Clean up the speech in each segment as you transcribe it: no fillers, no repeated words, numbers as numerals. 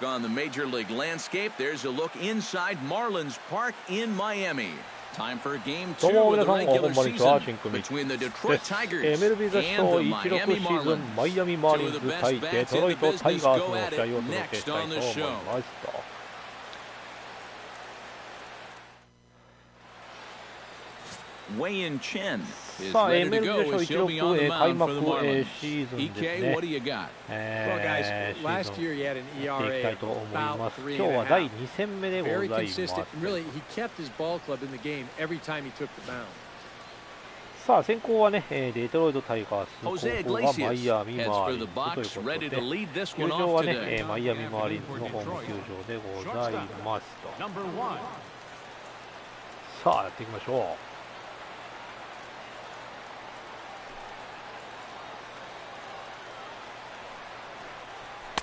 On the major league landscape, there's a look inside Marlins Park in Miami. Time for game 2 of the regular season between the Detroit Tigers and the Miami Marlins. Two of the best bats in the business go at it next on the show. さあ、MLB でしょ、16開幕シーズンですね。シーズンやっていきたいと思います。今日は第2戦目でございます。さあ、先行はね、デトロイトタイガース、後攻はマイヤミマーリンズということで、球場はね、マイアミマーリンズのホーム球場でございますと。さあ、やっていきましょう。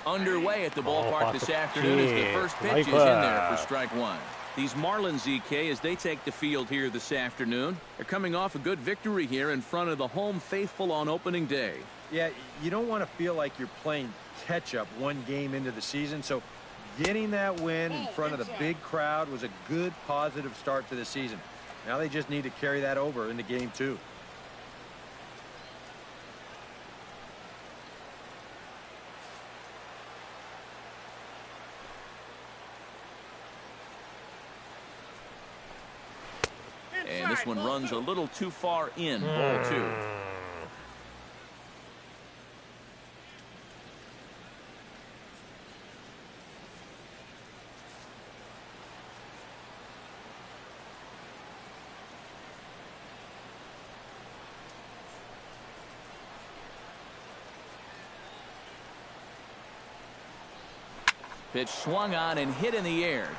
Underway at the ballpark this afternoon as the first pitch is in there for strike one. These Marlins, EK, as they take the field here this afternoon, are coming off a good victory here in front of the home faithful on opening day. Yeah, you don't want to feel like you're playing catch-up one game into the season, so getting that win in front of the big crowd was a good, positive start to the season. Now they just need to carry that over into game 2. And this one runs a little too far in, ball 2. Pitch swung on and hit in the air.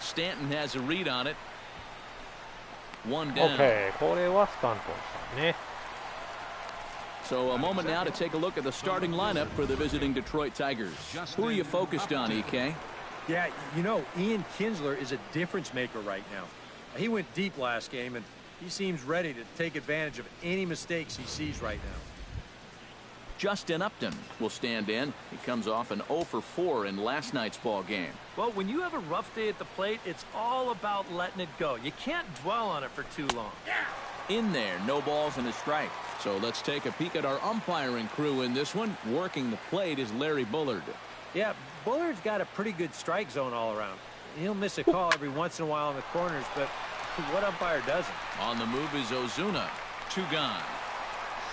Stanton has a read on it. One down. Okay, これはスタントンさんね。So a moment now to take a look at the starting lineup for the visiting Detroit Tigers. Who are you focused on, EK? Yeah, you know, Ian Kinsler is a difference maker right now. He went deep last game, and he seems ready to take advantage of any mistakes he sees right now. Justin Upton will stand in. He comes off an 0 for 4 in last night's ball game. Well, when you have a rough day at the plate, it's all about letting it go. You can't dwell on it for too long. In there, no balls and a strike. So let's take a peek at our umpiring crew in this one. Working the plate is Larry Bullard. Yeah, Bullard's got a pretty good strike zone all around. He'll miss a call every once in a while in the corners, but what umpire doesn't? On the move is Ozuna. 2 gone.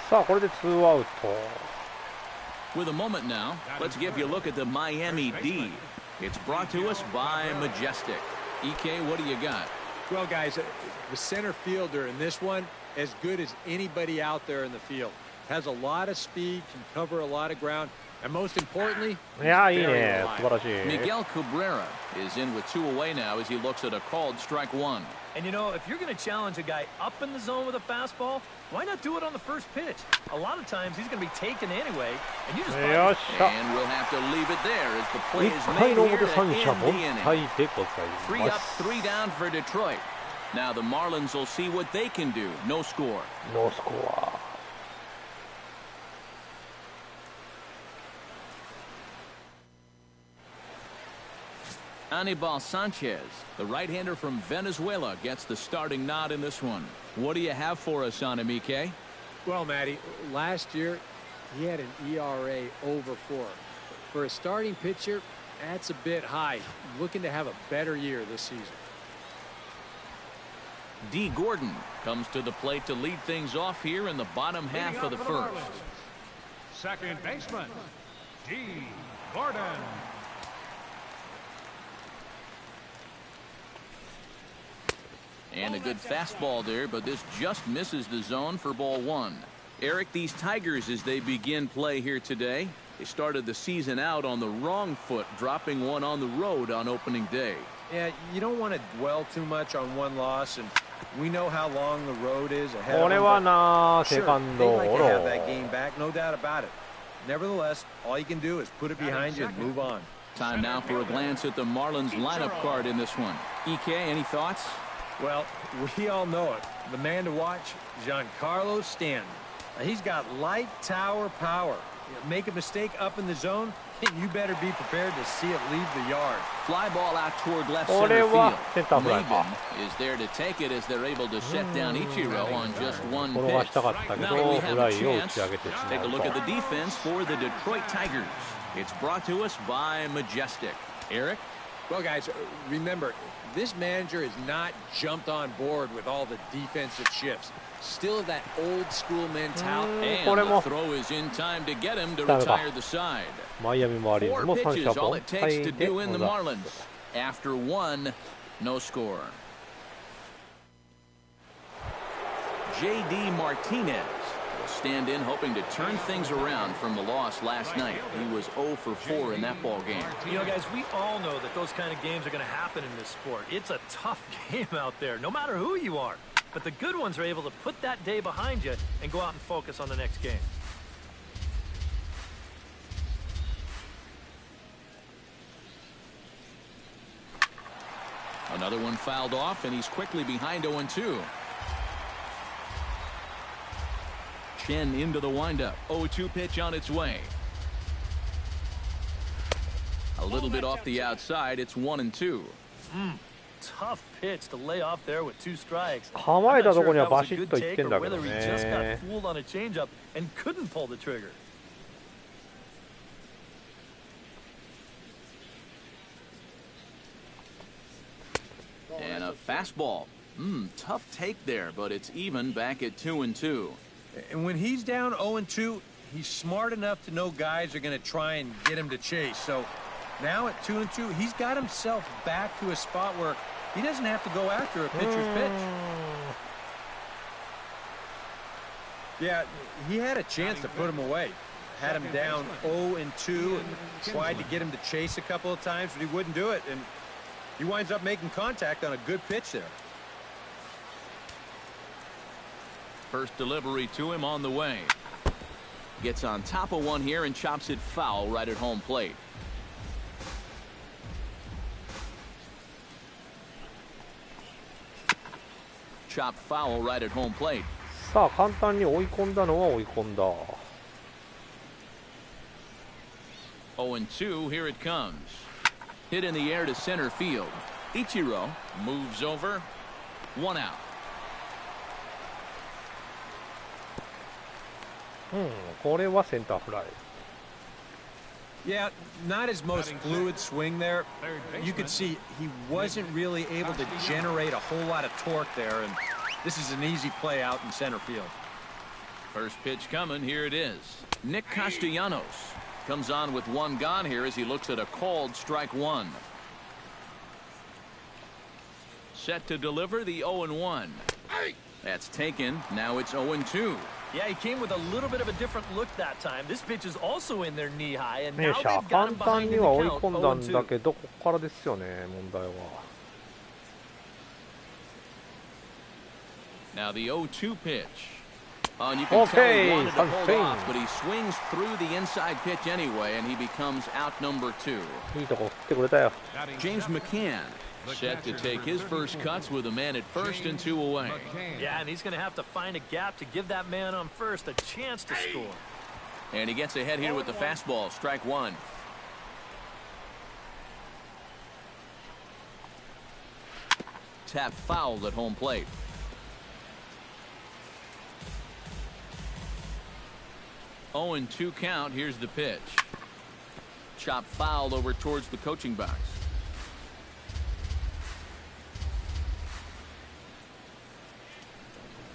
さあ、これで2アウト。With a moment now, let's give you a look at the Miami D. It's brought to us by Majestic. EK, what do you got? Well, guys, the center fielder in this one, as good as anybody out there in the field. Has a lot of speed, can cover a lot of ground, and most importantly, Miguel Cabrera is in with 2 away now as he looks at a called strike 1. And you know, if you're going to challenge a guy up in the zone with a fastball, why not do it on the first pitch? A lot of times he's going to be taken anyway, and you just and we'll have to leave it there as the play is made here to end the inning. 3 up, 3 down for Detroit. Now the Marlins will see what they can do. No score. No score. Anibal Sanchez, the right-hander from Venezuela, gets the starting nod in this one. What do you have for us on him, EK? Well, Matty, last year he had an ERA over 4. For a starting pitcher, that's a bit high. Looking to have a better year this season. D. Gordon comes to the plate to lead things off here in the bottom half of the first. Second baseman, D. Gordon. And a good fastball there, but this just misses the zone for ball 1. Eric, these Tigers, as they begin play here today, they started the season out on the wrong foot, dropping one on the road on opening day. Yeah, you don't want to dwell too much on one loss, and we know how long the road is ahead of them. Sure, they like to have that game back, no doubt about it. Nevertheless, all you can do is put it behind you and move on. Time now for a glance at the Marlins lineup card in this one. EK, any thoughts? Well, we all know it. The man to watch, Giancarlo Stanton. He's got light tower power. Make a mistake up in the zone, You better be prepared to see it leave the yard. Fly ball out toward left center field. Laban is there to take it as they're able to set down Ichiro on just one pitch. Now we have a chance to take a look at the defense for the Detroit Tigers. It's brought to us by Majestic. Eric? Well, guys, remember, this manager has not jumped on board with all the defensive shifts. Still that old school mentality. And the throw is in time to get him to retire the side. マイアミマーリンズも三者凡退でございます。 After one, no score. J.D. Martinez will stand in hoping to turn things around from the loss last night. He was 0 for 4 in that ball game. You know, guys, we all know that those kind of games are going to happen in this sport. It's a tough game out there, no matter who you are. But the good ones are able to put that day behind you and go out and focus on the next game. Another one fouled off, and he's quickly behind 0-2. Shin into the windup. 0-2 pitch on its way. A little bit off the outside. It's 1-2. Tough pitch to lay off there with 2 strikes. 構えたところにはバシッといってんだけど Whether he just got ね。 fooled on a changeup and couldn't pull the trigger. And a fastball. Tough take there, but it's even back at 2-2. And when he's down 0-2, he's smart enough to know guys are going to try and get him to chase. So now at 2-2, he's got himself back to a spot where he doesn't have to go after a pitcher's pitch. Yeah, he had a chance to put him away. Had him down 0-2 and tried to get him to chase a couple of times, but he wouldn't do it. And he winds up making contact on a good pitch there. First delivery to him on the way. Gets on top of one here and chops it foul right at home plate. Chop foul right at home plate. さあ簡単に追い込んだのは追い込んだ。 0-2, here it comes. Hit in the air to center field. Ichiro moves over. 1 out. これはセンターフライ。 Yeah, not his most fluid swing there. You could see he wasn't really able to generate a whole lot of torque there, and this is an easy play out in center field. First pitch coming, here it is. Nick Castellanos comes on with 1 gone here as he looks at a called strike 1. Set to deliver the 0-1. That's taken. Now it's 0-2. Yeah, he came with a little bit of a different look that time. This pitch is also in their knee high, and ね now しゃ they've got 簡 him 単 behind に in the は追い count. 込んだんだ 0-2. けどここからですよね問題は。 Now the 0-2 pitch. And you can tell he wanted to hold off, but he swings through the inside pitch anyway, and he becomes out number 2. いいとこ振ってくれたよ。 James McCann set to take his first cuts with a man at first and 2 away. Yeah, and he's going to have to find a gap to give that man on first a chance to score. And he gets ahead here with the fastball, strike 1. Tap fouled at home plate. 0-2 count. Here's the pitch. Chop fouled over towards the coaching box.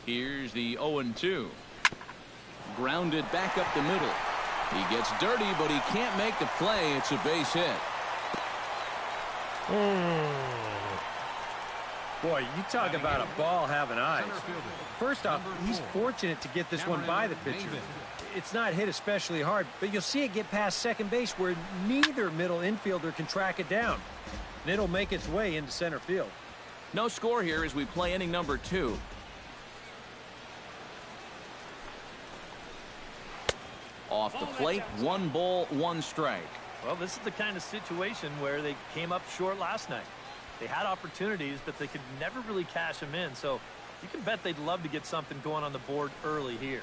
Here's the 0-2. Grounded back up the middle. He gets dirty, but he can't make the play. It's a base hit. Boy, you talk about a ball having eyes. First off, he's fortunate to get this one by the pitcher. It's not hit especially hard, but you'll see it get past second base where neither middle infielder can track it down. And it'll make its way into center field. No score here as we play inning number 2. Off the plate, 1 ball, 1 strike. Well, this is the kind of situation where they came up short last night. They had opportunities, but they could never really cash them in. So you can bet they'd love to get something going on the board early here.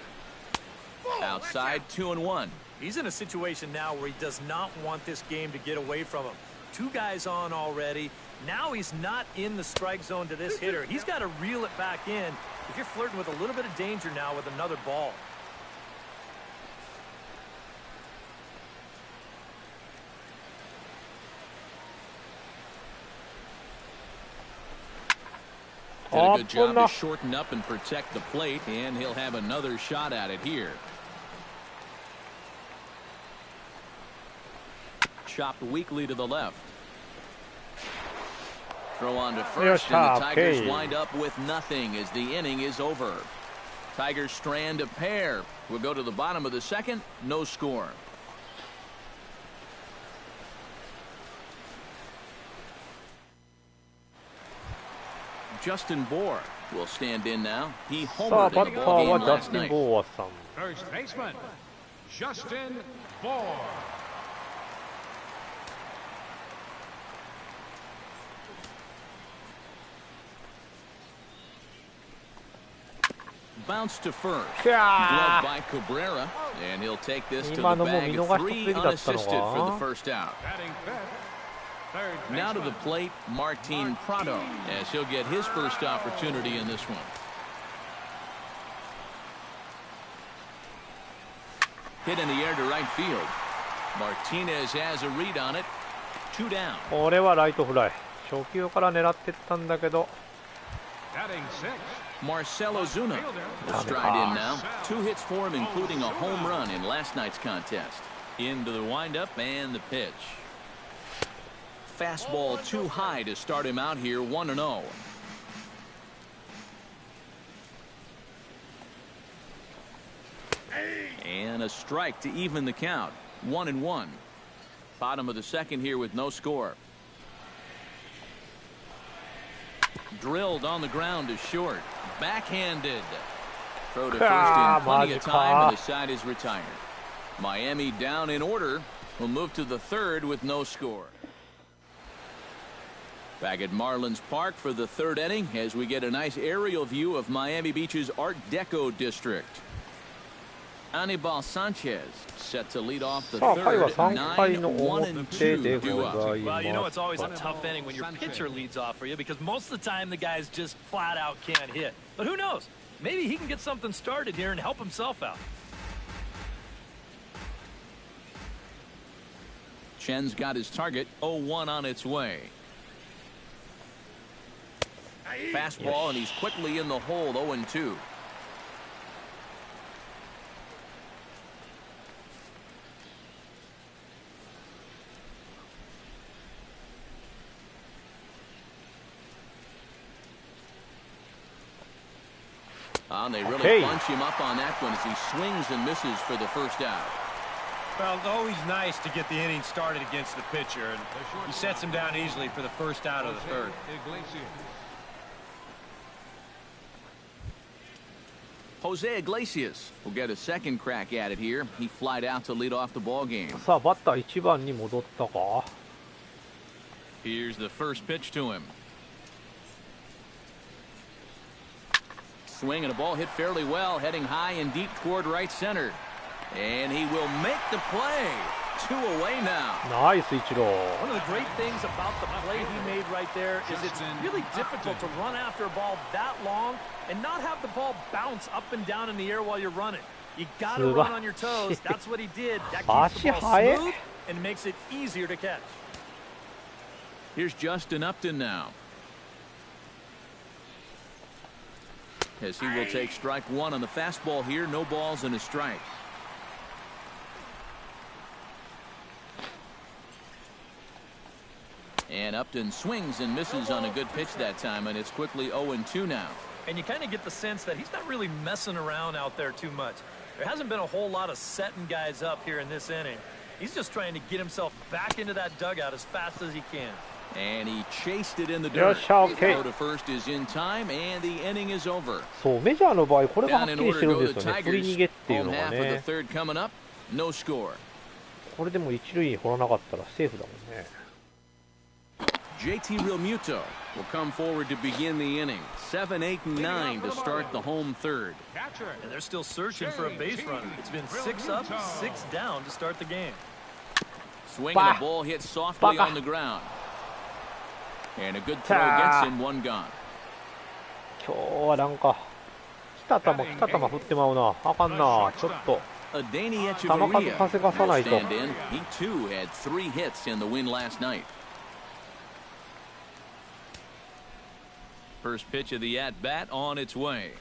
Outside, 2-1. He's in a situation now where he does not want this game to get away from him. 2 guys on already. Now he's not in the strike zone to this hitter. He's got to reel it back in if you're flirting with a little bit of danger now with another ball. Did a good job to shorten up and protect the plate, and he'll have another shot at it here. Chopped weakly to the left. Throw on to first, and the Tigers wind up with nothing as the inning is over. Tigers strand a pair. We'll go to the bottom of the second. No score. Justin Bohr will stand in now. He homered in the ball game last night. First baseman, Justin Bohr. Bounce to first. Glove by Cabrera, and he'll take this to the bag. 3 unassisted for the first out. Now to the plate, Martin Prado, as he'll get his first opportunity in this one. Hit in the air to right field. Martinez has a read on it. 2 down. これはライトフライ。初球から狙ってったんだけど。Marcell Ozuna will stride in now. 2 hits for him, including a home run in last night's contest. Into the windup and the pitch. Fastball too high to start him out here, 1-0. And a strike to even the count, 1-1. Bottom of the second here with no score. Drilled on the ground to short. Backhanded. Throw to first in plenty of time, and the side is retired. Miami down in order. We'll move to the third with no score. Back at Marlins Park for the 3rd inning as we get a nice aerial view of Miami Beach's Art Deco district. Anibal Sanchez set to lead off the 3rd. 9-1-2 due up. Well, you know it's always a tough inning when your pitcher leads off for you because most of the time the guys just flat out can't hit. But who knows? Maybe he can get something started here and help himself out. Chen's got his target. 0-1 on its way. Fastball, and he's quickly in the hole. 0-2. They really bunch him up on that one as he swings and misses for the first out. Well, it's always nice to get the inning started against the pitcher, and he sets him down easily for the first out of the 3rd. Jose Iglesias will get a second crack at it here. He flied out to lead off the ball game. さあバッター1番に戻ったか。Here's the first pitch to him. Swing and a ball hit fairly well, heading high and deep toward right center. And he will make the play. 2 away now. Nice, Ichiro. One of the great things about the play he made right there is it's really difficult to run after a ball that long and not have the ball bounce up and down in the air while you're running. You got to run on your toes. That's what he did. That keeps the ball smooth and makes it easier to catch. Here's Justin Upton now. As he will take strike 1 on the fastball here. No balls and a strike. And Upton swings and misses on a good pitch that time, and it's quickly 0-2 now. And you kind of get the sense that he's not really messing around out there too much. There hasn't been a whole lot of setting guys up here in this inning. He's just trying to get himself back into that dugout as fast as he can. And he chased it in the dirt. Throw to first is in time, and the inning is over. そう、メジャーの場合これがはっきりしてるんですよね。振り逃げっていうのが Home half of ね。 the third coming up. No score. これでも一塁に掘らなかったらセーフだもんね。JT Realmuto will come forward to begin the inning. 7, 8, and 9 to start the home third. And they're still searching for a base runner. It's been 6 up, 6 down to start the game. Swinging a ball hit softly on the ground. And a good throw gets him 1 gone. 今日はなんか2球振ってまうな。あかんな。ちょっと球数稼がさないと。 He too had 3 hits in the win last night. First pitch of the at-bat on its way.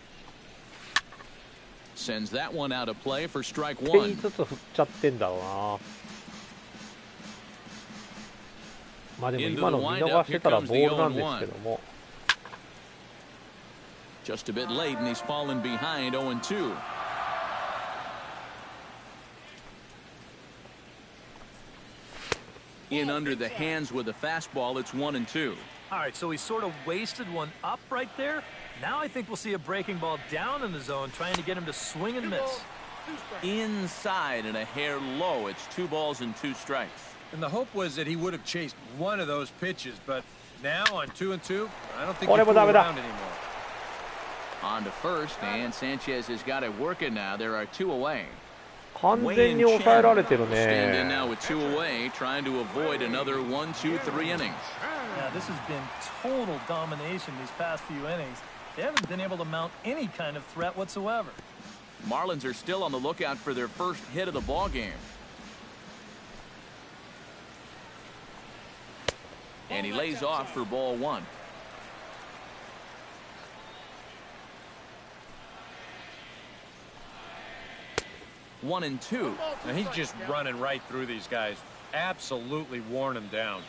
Sends that one out of play for strike 1. 1ずつ振っちゃってんだろうな。まあでも今の見逃してたらボールなんですけども。 Just a bit late, and he's fallen behind 0-2. In under the hands with a fastball, it's 1-2. All right, so he sort of wasted one up right there. Now I think we'll see a breaking ball down in the zone, trying to get him to swing and miss. Inside and a hair low. It's 2 balls and 2 strikes. And the hope was that he would have chased one of those pitches, but now on 2-2, I don't think he's around anymore. On to first, and Sanchez has got it working now. There are 2 away. 完全に抑えられてる Stand in ね。 now with 2 away, trying to avoid another 1, 2, 3 innings. Yeah, this has been total domination these past few innings. They haven't been able to mount any kind of threat whatsoever. Marlins are still on the lookout for their first hit of the ball game. And he lays off for ball 1. One and 2. Now he's just running right through these guys. Absolutely worn them down.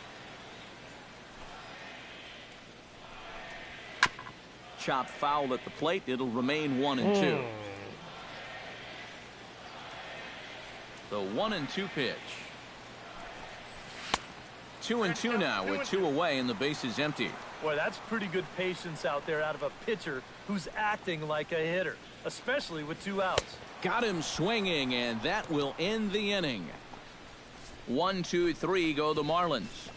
Chop foul at the plate. It'll remain 1-2. The 1-2 pitch. 2-2 now with 2 away and the base is empty. Boy, that's pretty good patience out there out of a pitcher who's acting like a hitter, especially with 2 outs. Got him swinging, and that will end the inning. 1, 2, 3 go the Marlins.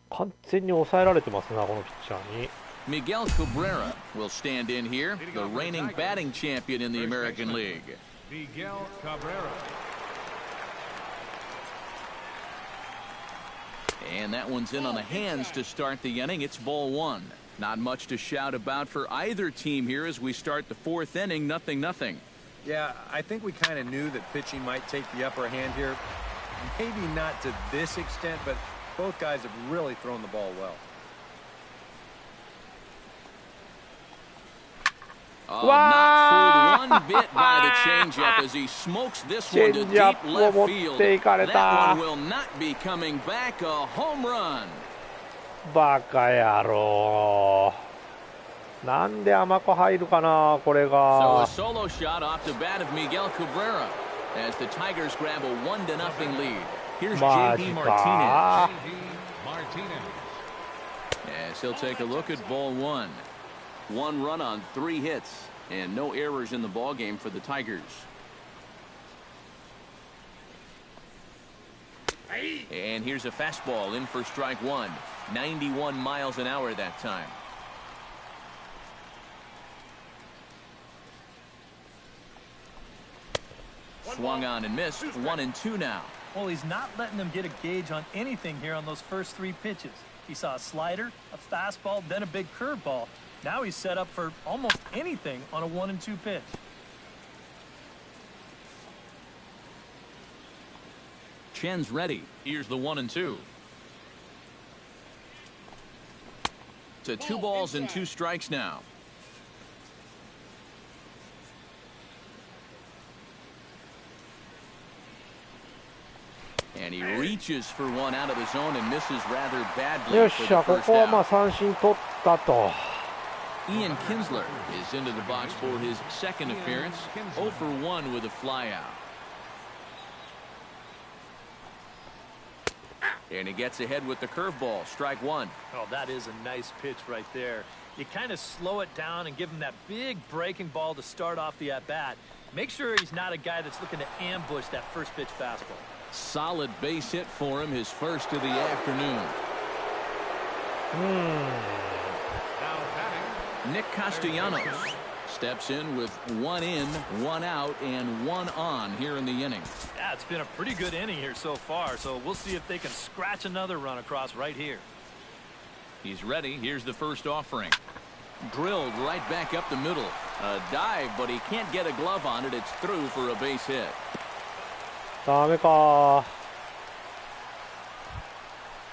完全に抑えられてますな、このピッチャーに。 Miguel Cabrera will stand in here, the reigning batting champion in the American League. Miguel Cabrera. And that one's in on the hands to start the inning. It's ball 1. Not much to shout about for either team here as we start the 4th inning. 0-0. Yeah, I think we kind of knew that pitching might take the upper hand here. Maybe not to this extent, but both guys have really thrown the ball well. Oh, not fooled one bit by the changeup as he smokes this one to deep left field. That one will not be coming back. A home run. バカ野郎。なんで甘く入るかな、これが。 So a solo shot off the bat of Miguel Cabrera as the Tigers grab a 1-0 lead. Here's JD Martinez. As he'll take a look at ball 1. 1 run on 3 hits and no errors in the ball game for the Tigers. And here's a fastball in for strike 1. 91 miles an hour that time. Swung on and missed. 1-2 now. Well, he's not letting them get a gauge on anything here on those first 3 pitches. He saw a slider, a fastball, then a big curveball. Now he's set up for almost anything on a 1-2 pitch. Chen's ready. Here's the 1-2. To 2 balls and 2 strikes now. And he reaches for one out of the zone and misses rather badly. よっしゃ、ここはまあ三振取ったと。 Ian Kinsler is into the box for his second appearance. 0 for 1 with a flyout. And he gets ahead with the curveball. Strike 1. Oh, that is a nice pitch right there. You kind of slow it down and give him that big breaking ball to start off the at-bat. Make sure he's not a guy that's looking to ambush that first pitch fastball. Solid base hit for him, his first of the afternoon. Nick Castellanos steps in with 1 in, 1 out, and 1 on here in the inning. Yeah, it's been a pretty good inning here so far, so we'll see if they can scratch another run across right here. He's ready. Here's the first offering. Drilled right back up the middle. A dive, but he can't get a glove on it. It's through for a base hit. ダメか。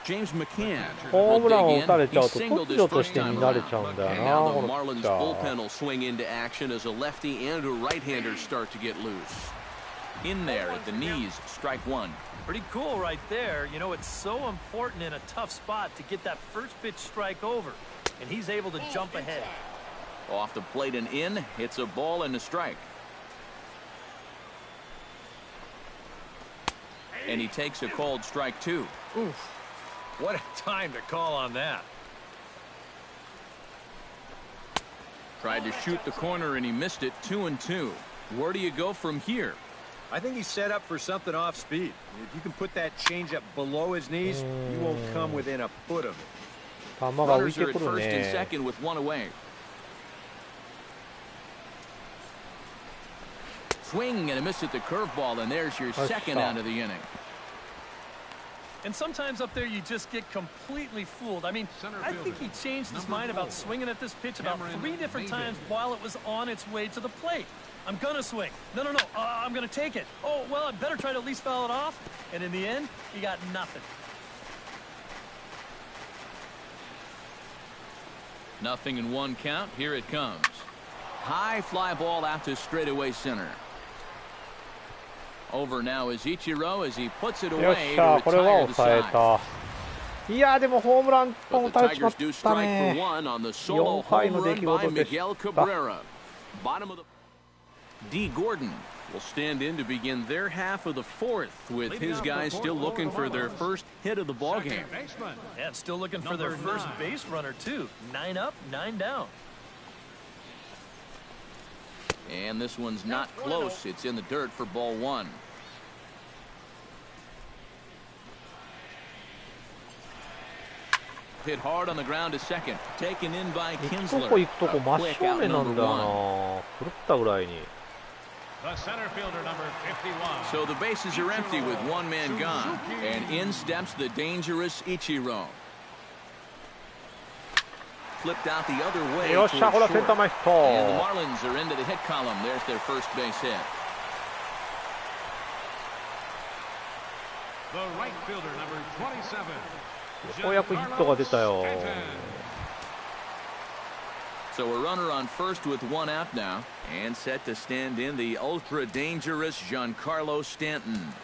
James McCann ホームランを打たれちゃうと突如としてに慣れちゃうんだよな。 Now こ the の Marlins ピッチャー。 bullpen will swing into action as a lefty and a right-hander start to get loose. In there at the knees, strike 1. Pretty cool right there. You know, it's so important in a tough spot to get that first pitch strike over, and he's able to jump ahead. Off the plate and in, hits a ball and a strike. And he takes a called strike 2. Oof. What a time to call on that. Tried to shoot the corner and he missed it. 2-2. Where do you go from here? I think he's set up for something off speed. If you can put that changeup below his knees, you won't come within a foot of it. 球が浮い Runners て are く at る first and ね。 second with 1 away. Swing and a miss at the curveball, and there's your second out of the inning. And sometimes up there you just get completely fooled. I mean, I think he changed his mind about swinging at this pitch about 3 different times while it was on its way to the plate. I'm gonna swing. No. I'm gonna take it. Oh, well, I better try to at least foul it off. And in the end, he got nothing. Nothing in 1 count. Here it comes. High fly ball out to straightaway center. Over now is Ichiro as he puts it よっ away しゃ、 to これは retire the 抑え side. た。いや、でもホームラン1本 But 打 the たれちまっ Tigers do た strike for ね。 1 on the solo 4回 home の出 run 来 by 事でし Miguel た。 Cabrera. Bottom of the D. Gordon will stand in to begin their half of the 4th with his guys still looking for their first hit of the ball game. Yeah, still looking for their first base runner too. 9 up, 9 down. And this one's not close. It's in the dirt for ball 1. Hit hard on the ground to second. Taken in by 行くと Kinsler. こ行くとこ A 真 quick 正 out 面なん number だよ 1. な。狂ったぐらいに。 The center fielder, number 51. So the bases are empty with 1 man gone. And in steps the dangerous Ichiro. Flipped out the other way よっしゃ、 towards これはセンター short. 前ヒッ And the ト。 Marlins are into the hit column. There's their first base hit. The right fielder, number 27. ようやくヒットが出たよ。 So a runner on first with 1 out now. And set to stand in the ultra dangerous Giancarlo Stanton.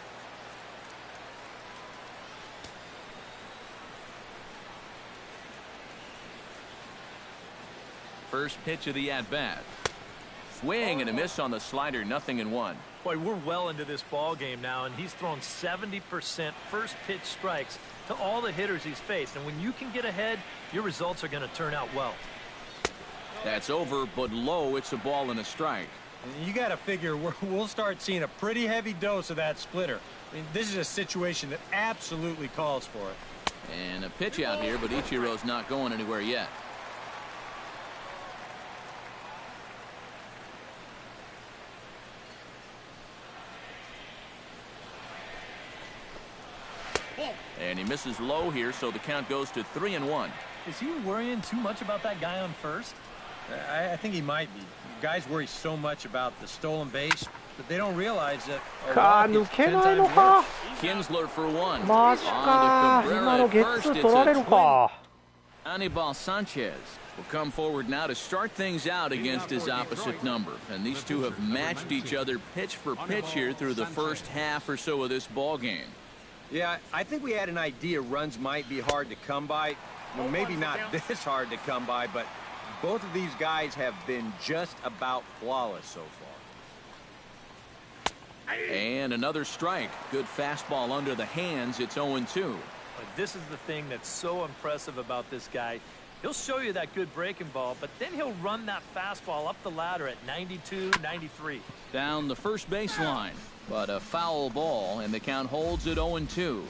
First pitch of the at-bat. Swing and a miss on the slider. 0-1. Boy, we're well into this ball game now, and he's thrown 70% first pitch strikes to all the hitters he's faced. And when you can get ahead, your results are going to turn out well. That's over, but low. It's a ball and a strike. You got to figure we'll start seeing a pretty heavy dose of that splitter. I mean, this is a situation that absolutely calls for it. And a pitch out here, but Ichiro's not going anywhere yet. And he misses low here, so the count goes to 3-1. Is he worrying too much about that guy on first? I think he might be. Guys worry so much about the stolen base, but they don't realize that a か、 walk 抜 is け 10 ないの times か。 Kinsler for 1. マジか。 On to 今 Cabrera の at ゲッ first. ツー It's 取られ a る twin. か。 Anibal Sanchez will come forward now to start things out against his opposite number. And these two have matched each other pitch for pitch here through the first half or so of this ball game. Yeah, I think we had an idea runs might be hard to come by. Well, maybe not this hard to come by, but both of these guys have been just about flawless so far. And another strike. Good fastball under the hands. It's 0-2. This is the thing that's so impressive about this guy. He'll show you that good breaking ball, but then he'll run that fastball up the ladder at 92, 93. Down the first baseline, but a foul ball, and the count holds at 0-2.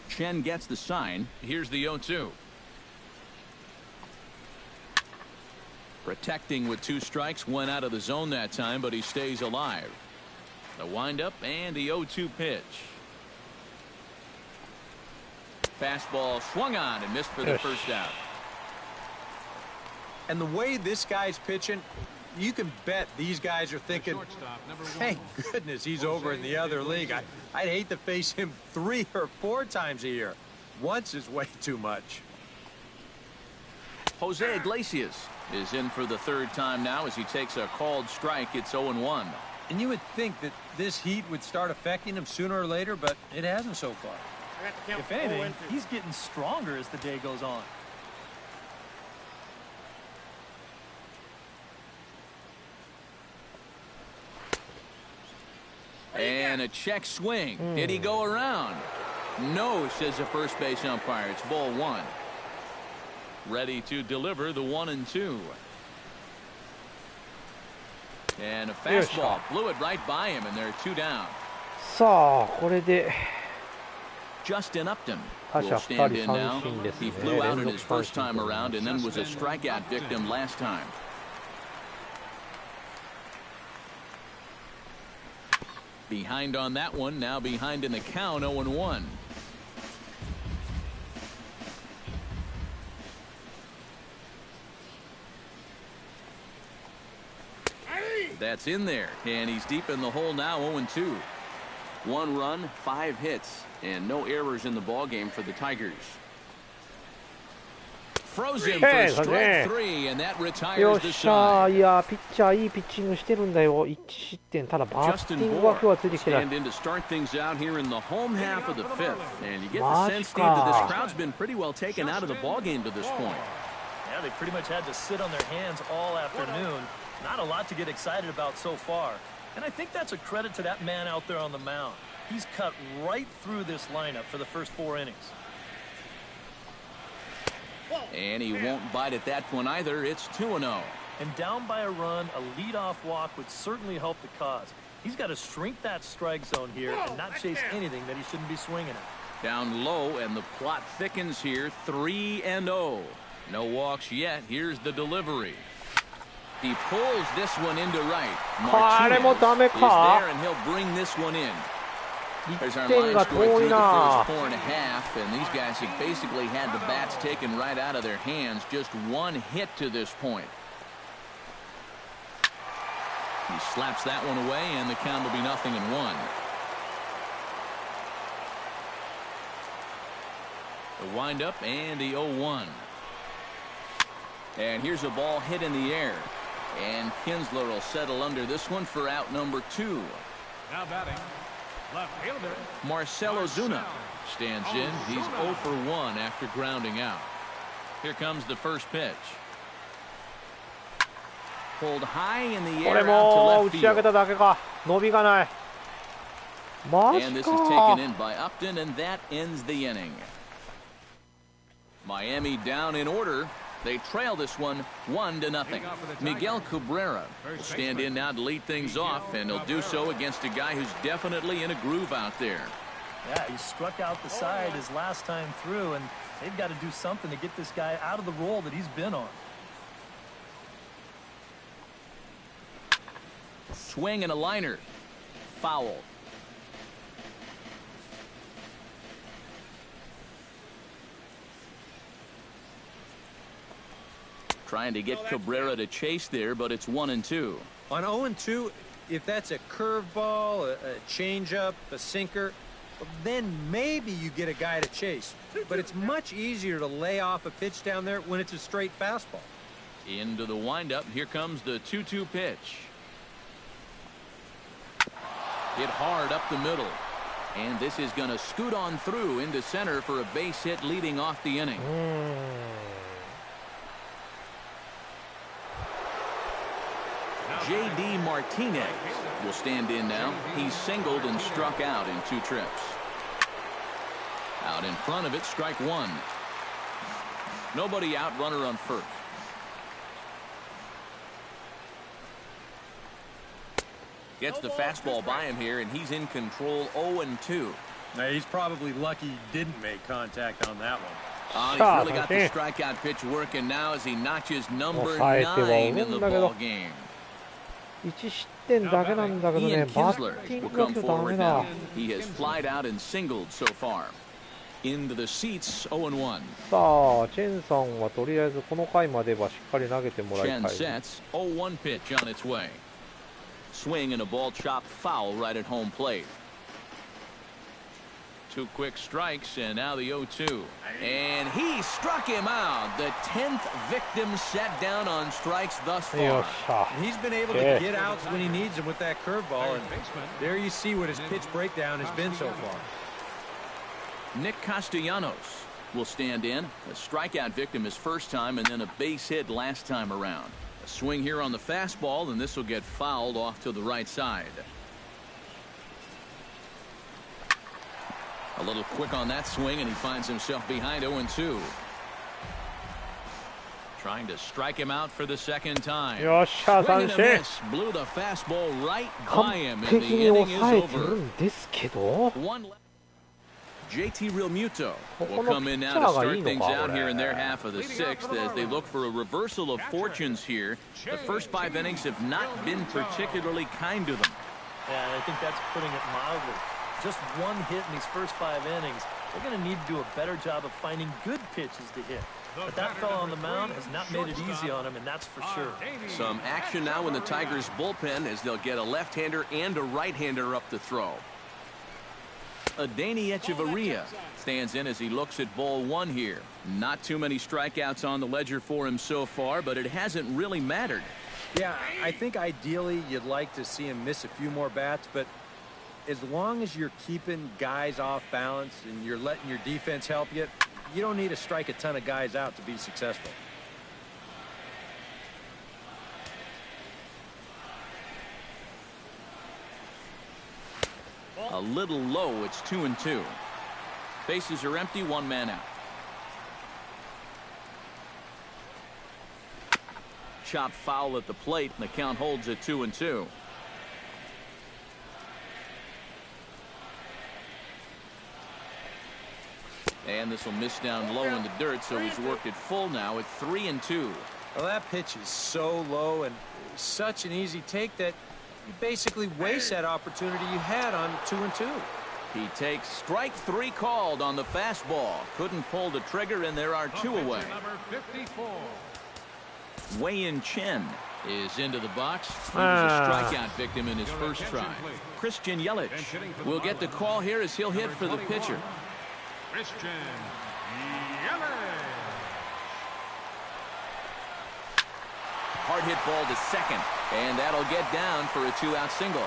Shen gets the sign. Here's the 0-2. Protecting with 2 strikes, went out of the zone that time, but he stays alive. The windup and the 0-2 pitch. Fastball swung on and missed for the first out. And the way this guy's pitching, you can bet these guys are thinking, thank goodness he's over in the other league. I'd hate to face him 3 or 4 times a year. Once is way too much. Jose Iglesias is in for the 3rd time now as he takes a called strike. It's 0-1. And you would think that this heat would start affecting him sooner or later, but it hasn't so far. If anything, he's getting stronger as the day goes on. And a check swing. Did he go around? No, says the first base umpire. It's ball 1. Ready to deliver the 1-2. And a fastball blew it right by him, and they're 2 down. さあこれで Justin Upton 打者 will 2 stand 人 in 三 now. 振です He ね flew out 連 in 続 his 三 first 振 time around and then was a strikeout victim last time. Behind on that one, now behind in the count, 0-1. That's in there, and he's deep in the hole now, 0-2. 1 run, 5 hits, and no errors in the ball game for the Tigers. Throws him for strike 3, and that よ retires っ the しゃ side. いやピッチャーいいピッチングしてるんだよ。1失点、ただバッティ Justin ング枠 Bohr はついてきてない。 stand in to start things out here in the home half of the 5th, and you get the Masz sense, Steve, that this ka. crowd's been pretty well taken out of the ball game to this point. Yeah, they pretty much had to sit on their hands all afternoon. Not a lot to get excited about so far. And I think that's a credit to that man out there on the mound. He's cut right through this lineup for the first 4 innings. And he won't bite at that one either. It's 2-0. And down by a run, a leadoff walk would certainly help the cause. He's got to shrink that strike zone here and not chase anything that he shouldn't be swinging at. Down low, and the plot thickens here. 3-0. No walks yet. Here's the delivery. He pulls this one into right. Martinez is there, and he'll bring this one in. There's our line score through the first 4.5, and these guys have basically had the bats taken right out of their hands. Just 1 hit to this point. He slaps that one away, and the count will be 0-1. The windup and the 0-1. And here's a ball hit in the air. And Kinsler will settle under this one for out number 2. Now batting, left fielder Marcell Ozuna stands in. He's 0 for 1 after grounding out. Here comes the first pitch. Pulled high in the こ air れ out to も left 打ち上げ field. ただけか。伸びがない。マ And ジ this is か taken in by Upton, and that ends the inning. Miami down in order. They trail this one 1-0. Miguel Cabrera will stand in now to lead things off, and he'll do so against a guy who's definitely in a groove out there. Yeah, he struck out the side his last time through, and they've got to do something to get this guy out of the role that he's been on. Swing and a liner. Foul. Trying to get Cabrera to chase there, but it's 1-2. On 0-2, if that's a curveball, a changeup, a sinker, then maybe you get a guy to chase. But it's much easier to lay off a pitch down there when it's a straight fastball. Into the windup. Here comes the 2-2 pitch. Hit hard up the middle. And this is going to scoot on through into center for a base hit leading off the inning. J.D. Martinez will stand in now. He's singled and struck out in 2 trips. Out in front of it, strike 1. Nobody out, runner on first. Gets the fastball by him here, and he's in control 0-2. Now, he's probably lucky he didn't make contact on that one. He's really got the strikeout pitch working now as he notches number 9 in the ball game. 1失点だけなんだけどね、バッティングがダメだ。He has flied out and singled so far. Into the seats, 0-1. さあ、チェンさんはとりあえずこの回まではしっかり投げてもらいたい。Chen sets, 0-1 pitch on its way. Swing and a ball chopped foul right at home plate. 2 quick strikes and now the 0-2. And he struck him out. The 10th victim set down on strikes thus far. He's been able to get outs when he needs them with that curveball. And there you see what his pitch breakdown has been so far. Nick Castellanos will stand in. A strikeout victim his first time and then a base hit last time around. A swing here on the fastball and this will get fouled off to the right side. A little quick on that swing and he finds himself behind 0-2. Trying to strike him out for the second time. Swing and a miss. Blew the fastball right by him and the inning is over. One left. JT Realmuto will come in now to start things out here in their half of the 6th as they look for a reversal of fortunes here. The first 5 innings have not been particularly kind to them. Yeah, I think that's putting it mildly. Just 1 hit in these first 5 innings. They're going to need to do a better job of finding good pitches to hit. But that fellow on the mound has not made it easy on him, and that's for sure. Some action now in the Tigers' bullpen as they'll get a left-hander and a right-hander up to throw. Adeiny Echeverria stands in as he looks at ball 1 here. Not too many strikeouts on the ledger for him so far, but it hasn't really mattered. Yeah, I think ideally you'd like to see him miss a few more bats, but as long as you're keeping guys off balance and you're letting your defense help you, you don't need to strike a ton of guys out to be successful. A little low, it's 2-2. Bases are empty, 1 man out. Chop foul at the plate, and the count holds at 2-2. And this will miss down low in the dirt, so he's worked it full now at 3-2. Well, that pitch is so low and such an easy take that you basically waste that opportunity you had on 2-2. He takes strike 3 called on the fastball. Couldn't pull the trigger, and there are 2 away. Wei-Yin Chen is into the box. He was a strikeout victim in his first try. Christian Yelich will get the call here as he'll hit for the pitcher. Christian Yelich. Hard hit ball to second, and that'll get down for a 2-out single.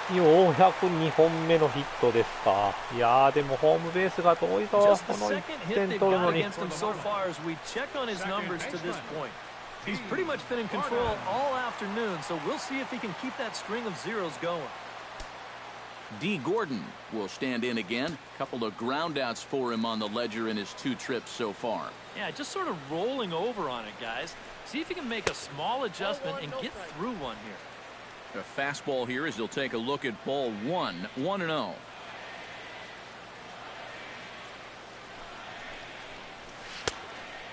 402本目のヒットですか。いやーでもホームベースが遠いぞ。この1点取るのに。He's pretty much been in control all afternoon, so we'll see if he can keep that string of zeros going. D. Gordon will stand in again. Couple of groundouts for him on the ledger in his 2 trips so far. Yeah, just sort of rolling over on it, guys. See if he can make a small adjustment and get through one here. A fastball here as he'll take a look at ball 1, 1-0.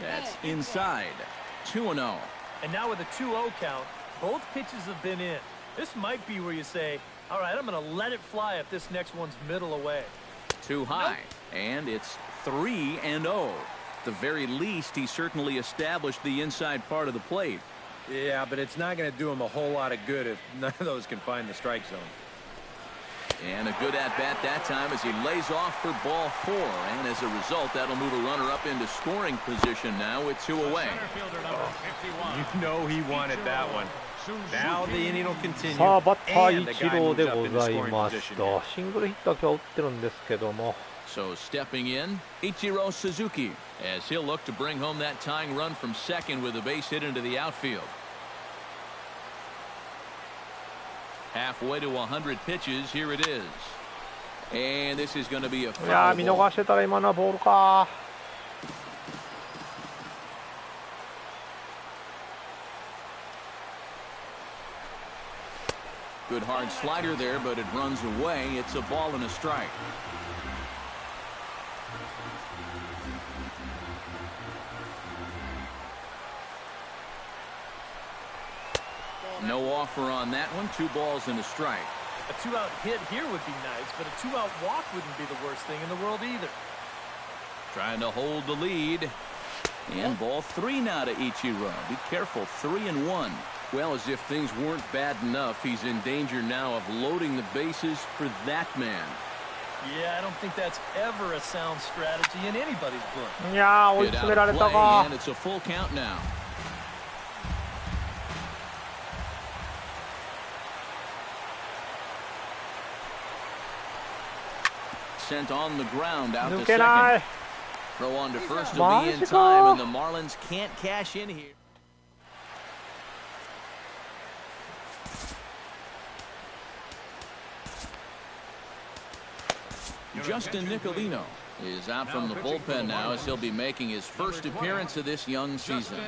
That's inside. 2-0. And now with a 2-0 count, both pitches have been in. This might be where you say, all right, I'm going to let it fly if this next one's middle away. Too high. And it's 3-0. At the very least, he certainly established the inside part of the plate. Yeah, but it's not going to do him a whole lot of good if none of those can find the strike zone. And a good at-bat that time as he lays off for ball 4. And as a result, that'll move a runner up into scoring position now with 2 away. You know he wanted that one. Now the inning will continue. さあバッター一郎でございました。シングルヒットは今日打ってるんですけども。So stepping in, Ichiro Suzuki as he'll look to bring home that tying run from second with a base hit into the outfield. Halfway to 100 pitches, here it is. And this is going to be a foul ball. いやー見逃してたら今のはボールか。Good hard slider there, but it runs away. It's a ball and a strike. No offer on that one. 2 balls and a strike. A 2-out hit here would be nice, but a 2-out walk wouldn't be the worst thing in the world either. Trying to hold the lead. And ball 3 now to Ichiro. Be careful, 3-1. Well, as if things weren't bad enough, he's in danger now of loading the bases for that man. Yeah, I don't think that's ever a sound strategy in anybody's book. Get out of play, and it's a full count now. Sent on the ground out to second. Throw on to first will be in time, and the Marlins can't cash in here. Justin Nicolino is out from the bullpen now as he'll be making his first appearance of this young season.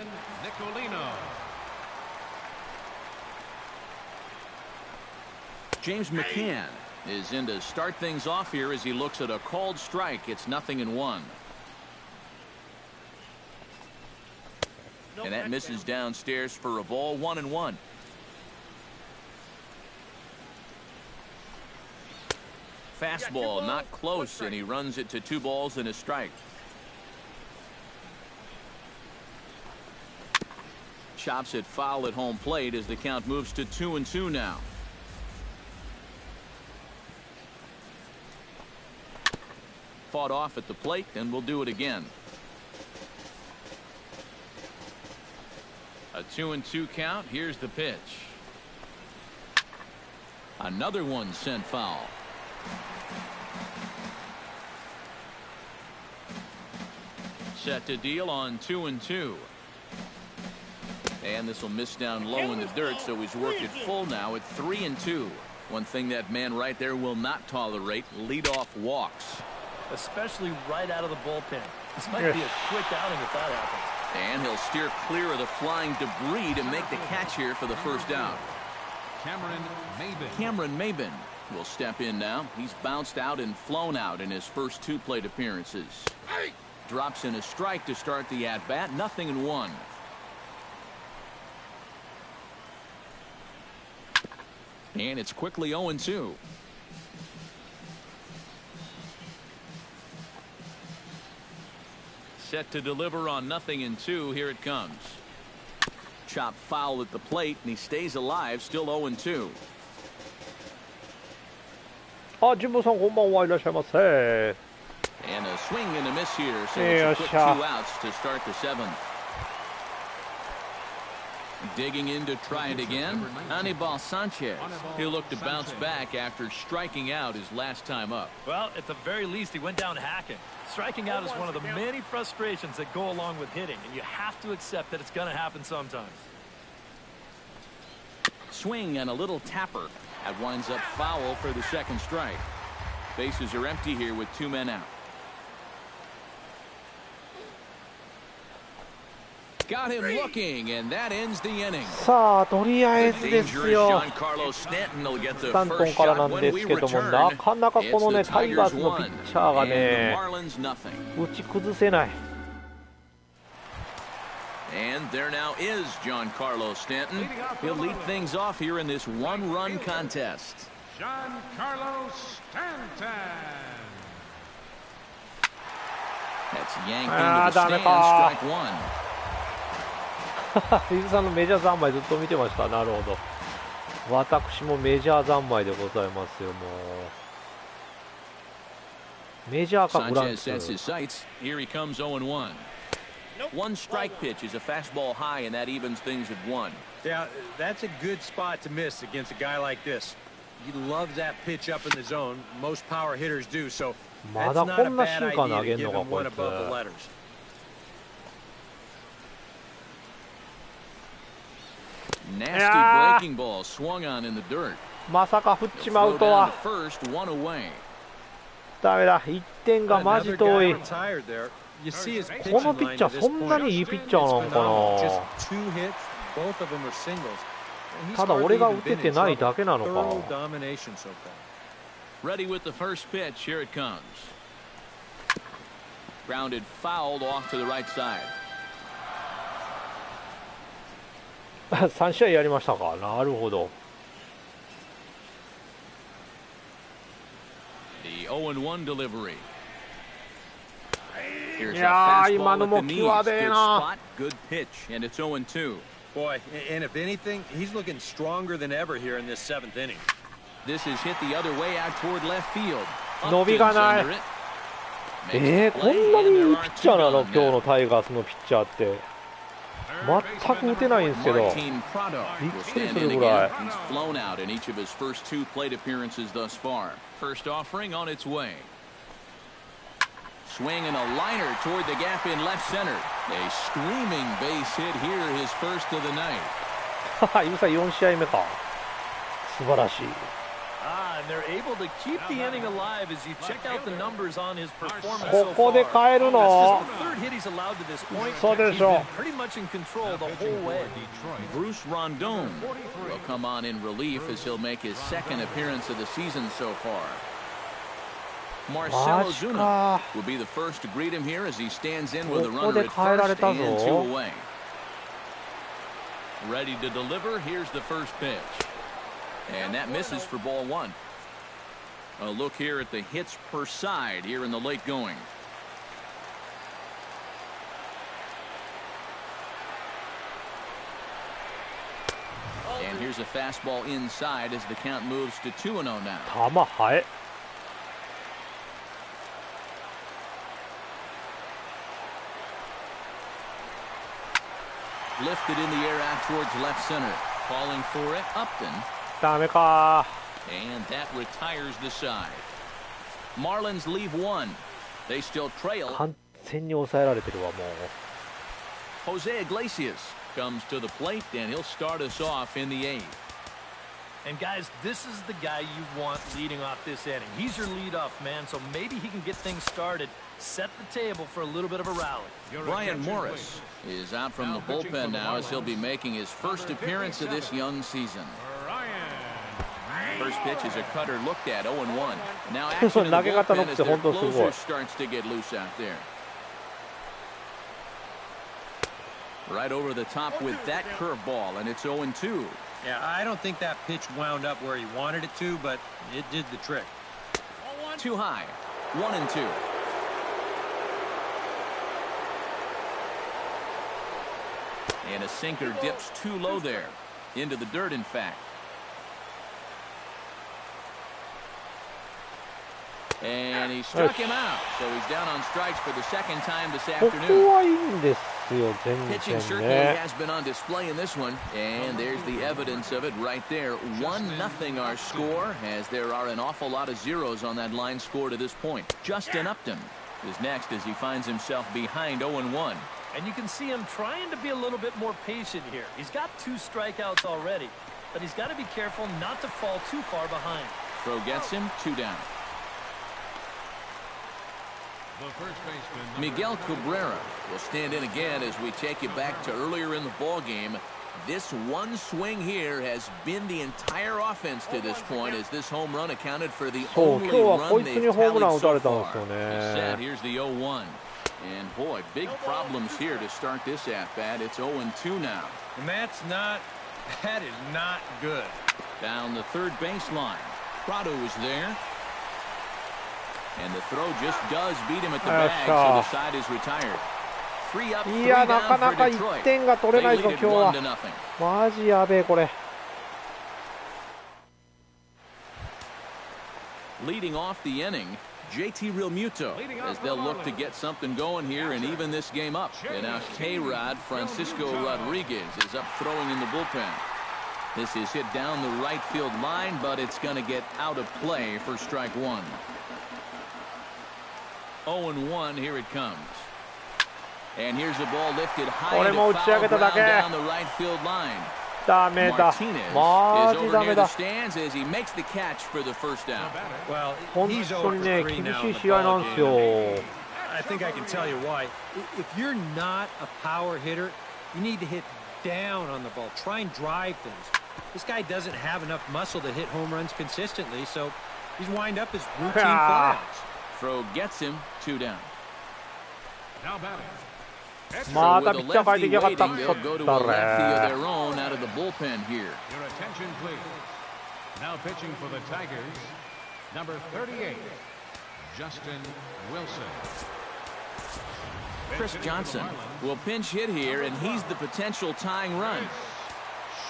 James McCann is in to start things off here as he looks at a called strike. It's 0-1. And that misses downstairs for a ball. 1-1. Fastball not close, and he runs it to 2 balls and a strike. Chops it foul at home plate as the count moves to 2-2 now. Fought off at the plate, and we'll do it again. A 2-2 count. Here's the pitch. Another one sent foul. Set to deal on 2-2. And this will miss down low in the dirt, so he's worked it full now at 3-2. One thing that man right there will not tolerate: leadoff walks. Especially right out of the bullpen. This might be a quick outing if that happens. And he'll steer clear of the flying debris to make the catch here for the first out. Cameron Maben will step in now. He's bounced out and flown out in his first 2 plate appearances. Drops in a strike to start the at-bat. 0-1. And it's quickly 0-2. Set to deliver on 0-2. Here it comes. Chop foul at the plate, and he stays alive. Still 0-2. 神保さんこんばんはいらっしゃいませ。 And a swing and a miss here, so it's a quick 2 outs to start the 7th. Digging in to try it again, Anibal Sanchez. He'll look to bounce back after striking out his last time up. Well, at the very least, he went down hacking. Striking out is one of the many frustrations that go along with hitting, and you have to accept that it's going to happen sometimes. Swing and a little tapper. That winds up foul for the 2nd strike. Bases are empty here with 2 men out. Got him looking, and that ends the inning. さあとりあえずですよ。スタントンからなんですけども、なかなかこのねタイガースのピッチャーがね打ち崩せない。And there now is Giancarlo Stanton. He'll lead things off here in this 1-run contest. Giancarlo Stanton. That's yanked into the stand. Strike 1. 水さんのメジャー三昧ずっと見てました。なるほど。私もメジャー三昧でございますよ。もうメジャーかブランク。Here he comes 0-1. One strike pitch is a fastball high, and that evens things at 1. Yeah, that's a good spot to miss against a guy like this. He loves that pitch up in the zone. Most power hitters do, so that's not a bad idea to give him one above the letters. Nasty breaking ball swung on in the dirt. まさか振っちまうとは。ダメだ。1点がマジ遠い。このピッチャーそんなにいいピッチャーなのかな。ただ俺が打ててないだけなのか。Ready with the first pitch. Here it comes. Grounded fouled off to the right side. 3試合やりましたか。なるほど。いやー、今のも際でえな。Boy, and if anything, he's looking stronger than ever here in this 7th inning. This is hit the other way out toward left field. 伸びがない。こんなにいいピッチャーなの、今日のタイガースのピッチャーって。全く打てないんですけど、びっくりするぐらい。Swing and a liner toward the gap in left center. A screaming base hit here, his first of the night. イサ4試合目か。素晴らしい。And they're able to keep the inning alive as you check out the numbers on his performance. ここで変えるの？そうでしょう。Pretty much in control the whole way. Bruce Rondon will come on in relief as he'll make his second appearance of the season so far. Marcelo Zuna will be the first to greet him here as he stands in with a runner at first and 2 away. Ready to deliver. Here's the first pitch. And that misses for ball 1. A look here at the hits per side here in the late going. And here's a fastball inside as the count moves to 2-0 now. 球速い。Lifted in the air out towards left center. Calling for it, Upton. ダメか。 And that retires the side. Marlins leave 1. They still trail. 完全に抑えられてるわもう。 Jose Iglesias comes to the plate and he'll start us off in the 8th. And guys, this is the guy you want leading off this inning. He's your leadoff man, so maybe he can get things started, set the table for a little bit of a rally. Brian Morris is out from the bullpen now as he'll be making his first appearance of this young season. First pitch is a cutter looked at 0-1. Now action in the bullpen as their closer starts to get loose out there. Right over the top with that curveball, and it's 0-2. Yeah, I don't think that pitch wound up where he wanted it to, but it did the trick. Too high. 1-2. And a sinker dips too low there. Into the dirt, in fact. And he struck him out. So he's down on strikes for the second time this ここ afternoon. はいいんですよ、全 Pitching 然 certainly ね。 has been on display in this one. And there's the evidence of it right there. 1-0 our score, as there are an awful lot of zeros on that line score to this point. Justin Upton is next as he finds himself behind 0-1. And you can see him trying to be a little bit more patient here. He's got 2 strikeouts already, but he's got to be careful not to fall too far behind. Throw gets him, 2 down. Miguel Cabrera will stand in again as we take you back to earlier in the ball game. This one swing here has been the entire offense to this point, as this home run accounted for the そう、 only 今日はこ run いつ they've にホームラン tallied 打た so れたんで far. すよ Set, ね。 here's the 0-1. And boy, big problems here to start this at-bat. It's 0-2 now. And that is not good. Down the third baseline. Prado is there. And the throw just does beat him at the bag, so the side is retired. 3 up, 3いや、な down かな for か Detroit. 1点が取れない They ぞ lead 今 it 日は。 1-0. マジやべえこれ。Leading off the inning, JT Realmuto, as they'll look to get something going here and even this game up. And now K-Rod Francisco Rodriguez is up throwing in the bullpen. This is hit down the right field line, but it's going to get out of play for strike 1. 0-1, here it comes. And here's a ball lifted high into foul ground down the right field line. ダメだ。 Martinez マ is ジ over ダ near メ the だ。 stands as he makes the catch for the first down. Well, 本 he's 当 over にね、 3 厳 now し in い the 試合なん ball ですよ。 game. I think I can tell you why. If you're not a power hitter, you need to hit down on the ball. Try and drive things. This guy doesn't have enough muscle to hit home runs consistently, so he's wind up his routine flyouts. Throw gets him, 2 down. Now batting, またピッチャー変えてきやがった。They'll go to a lefty of their own out of the bullpen here. Your attention, please. Now pitching for the Tigers, number 38, Justin Wilson. Chris Johnson will pinch hit here, and he's the potential tying run.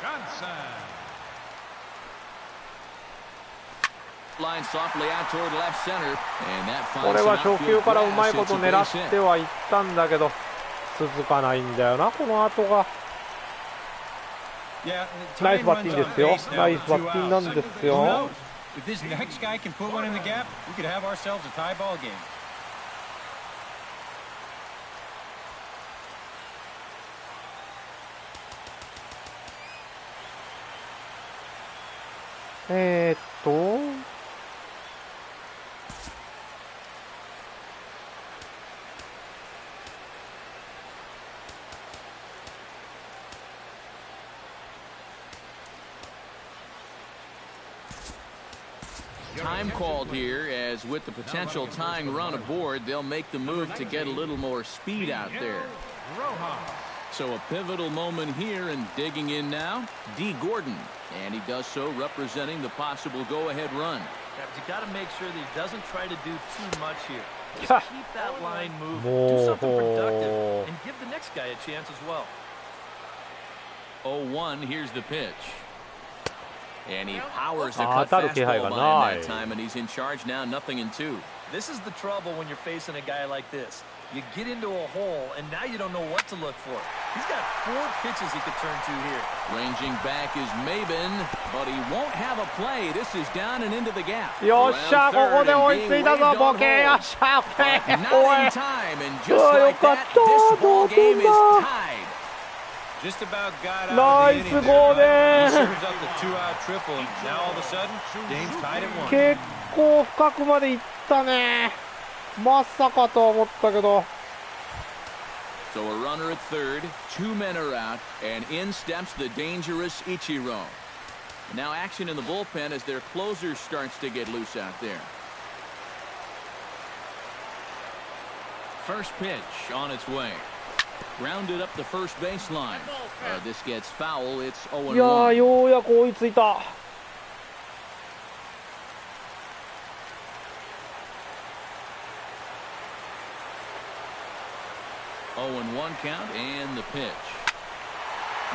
Johnson. Line softly out toward left center, and that これ finds は some 初球 outfield からうまい grass. こ It's と a 狙 base っ hit. てはいったんだけど続かないんだよな、この後が。ナイスバッティングですよ。ナイスバッティングなんですよ。If this next guy can put one in the gap, we could have ourselves a tie ball game. Time called here, as with the potential tying run aboard, they'll make the move to get a little more speed out there. So a pivotal moment here, and digging in now, D. Gordon. And he does so representing the possible go-ahead run. Yeah, but you got to make sure that he doesn't try to do too much here. Just keep that line moving, do something productive, and give the next guy a chance as well. 0-1, here's the pitch. And he powers the 当 cut たる気配 fastball が by ない。 that time, and he's in charge now, 0-2. This is the trouble when you're facing a guy like this. You get into a hole, and now you don't know what to look for. He's got 4 pitches he could turn to here. Ranging back is Maben, but he won't have a play. This is down and into the gap. よっしゃ、ここで追いついたぞ、ボケ。よっしゃ、オッケー。 Not in time, and just like that, this ball game is tied. Just about got out of the inning there. He serves up the 2-out triple, and now all of a sudden, game's tied at 1. 結構深くまで行ったね。まさかとは思ったけど。 So a runner at third, 2 men are out, and in steps the dangerous Ichiro. Now action in the bullpen as their closer starts to get loose out there. First pitch on its way. Grounded up the first baseline. This gets foul. It's 0-1. いやー、ようやく追いついた。0-1 count, and the pitch.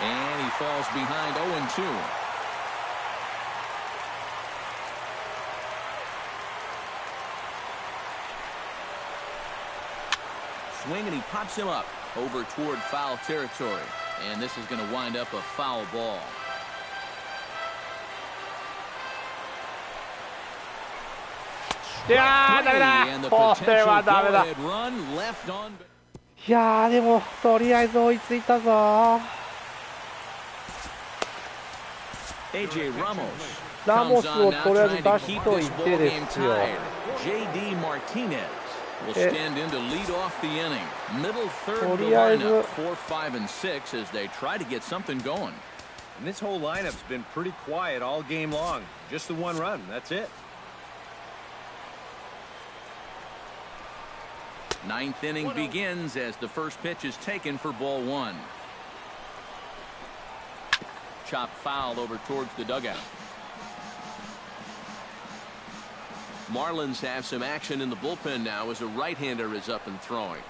And he falls behind 0-2. Swing, and he pops him up over toward foul territory. And this is going to wind up a foul ball. And the potential go-ahead run left on. いやー、でもとりあえず追いついたぞ。 AJ Ramos ラモ comes ス on を now とりあえず trying 出 to し keep とい this て ball で game すよ。 tied. JD Martinez will stand in to lead off the inning. Middle third of the lineup, 4, 5, and 6 as they try to get something going. And this whole lineup's been pretty quiet all game long. Just the 1 run, that's it. Ninth inning begins as the first pitch is taken for ball 1. Chop foul over towards the dugout. Marlins have some action in the bullpen now as a right-hander is up and throwing.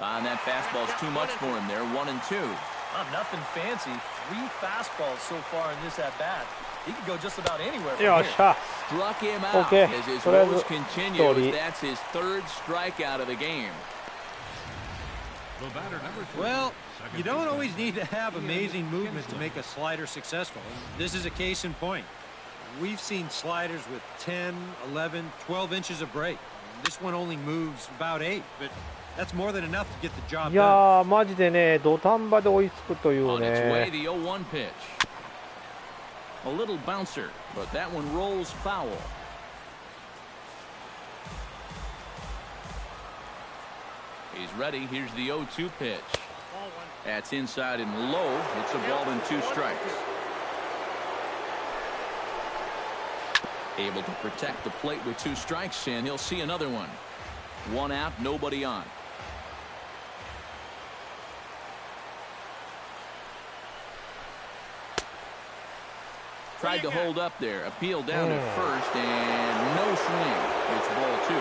And that fastball's too much for him there, 1-2. Nothing fancy. 3 fastballs so far in this at-bat. He could go just about anywhere from よっ here. しゃ。 Struck him out Okay. as his とりあえず woes continue. 一人。 That's his 3rd strikeout of the game. The batter, number 3. Well, you don't always need to have amazing movement to make a slider successful. This is a case in point. We've seen sliders with 10, 11, 12 inches of break. This one only moves about 8, but that's more than enough to get the job いや done. ー、マジでね、土壇場で追いつくという On its way, ね。 the 0-1 pitch. A little bouncer, but that one rolls foul. He's ready. Here's the 0-2 pitch. That's inside and low. It's a ball and 2 strikes. Able to protect the plate with 2 strikes, and he'll see another one. 1 out, nobody on. tried to hold up there. Appeal down to first, and no swing. It's ball 2.